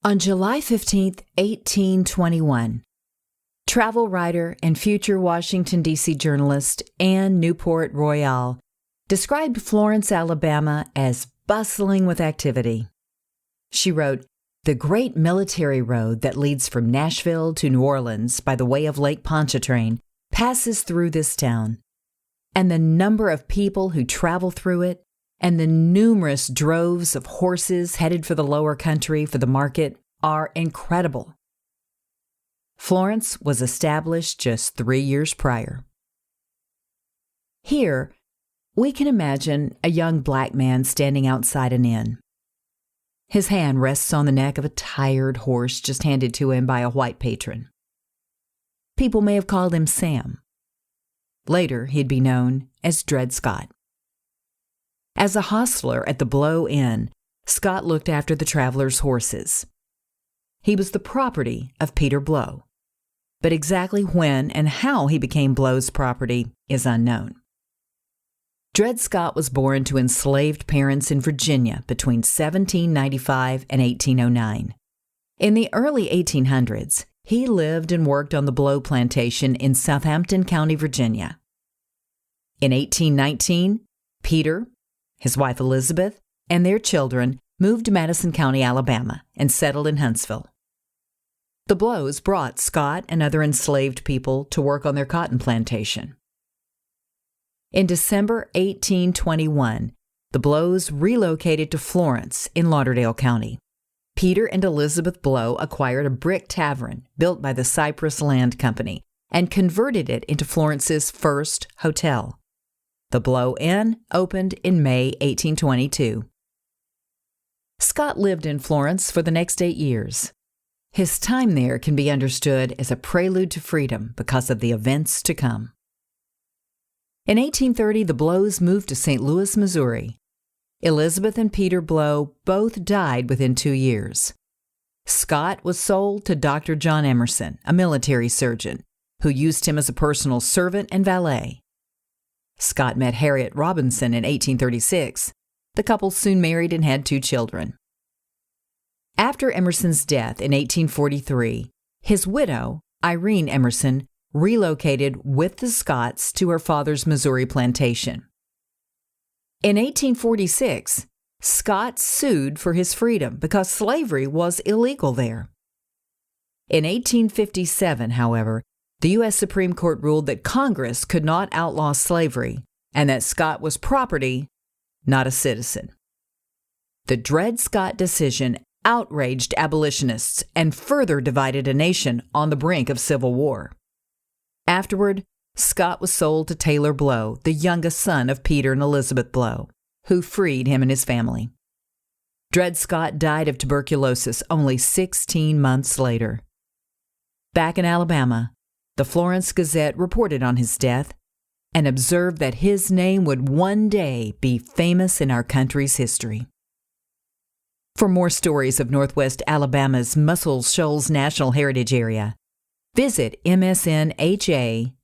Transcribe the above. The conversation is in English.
On July 15, 1821, travel writer and future Washington, D.C. journalist Anne Newport Royall described Florence, Alabama as bustling with activity. She wrote, "The great military road that leads from Nashville to New Orleans by the way of Lake Ponchatrain passes through this town, and the number of people who travel through it and the numerous droves of horses headed for the lower country for the market are incredible." Florence was established just 3 years prior. Here, we can imagine a young black man standing outside an inn. His hand rests on the neck of a tired horse just handed to him by a white patron. People may have called him Sam. Later, he'd be known as Dred Scott. As a hostler at the Blow Inn, Scott looked after the travelers' horses. He was the property of Peter Blow, but exactly when and how he became Blow's property is unknown. Dred Scott was born to enslaved parents in Virginia between 1795 and 1809. In the early 1800s, he lived and worked on the Blow plantation in Southampton County, Virginia. In 1819, Peter, his wife Elizabeth, and their children moved to Madison County, Alabama, and settled in Huntsville. The Blows brought Scott and other enslaved people to work on their cotton plantation. In December 1821, the Blows relocated to Florence in Lauderdale County. Peter and Elizabeth Blow acquired a brick tavern built by the Cypress Land Company and converted it into Florence's first hotel. The Blow Inn opened in May 1822. Scott lived in Florence for the next 8 years. His time there can be understood as a prelude to freedom because of the events to come. In 1830, the Blows moved to St. Louis, Missouri. Elizabeth and Peter Blow both died within 2 years. Scott was sold to Dr. John Emerson, a military surgeon, who used him as a personal servant and valet. Scott met Harriet Robinson in 1836. The couple soon married and had 2 children. After Emerson's death in 1843, his widow, Irene Emerson, relocated with the Scotts to her father's Missouri plantation. In 1846, Scott sued for his freedom because slavery was illegal there. In 1857, however, the U.S. Supreme Court ruled that Congress could not outlaw slavery and that Scott was property, not a citizen. The Dred Scott decision outraged abolitionists and further divided a nation on the brink of civil war. Afterward, Scott was sold to Taylor Blow, the youngest son of Peter and Elizabeth Blow, who freed him and his family. Dred Scott died of tuberculosis only 16 months later. Back in Alabama, the Florence Gazette reported on his death and observed that his name would one day be famous in our country's history. For more stories of Northwest Alabama's Muscle Shoals National Heritage Area, visit msnha.una.edu.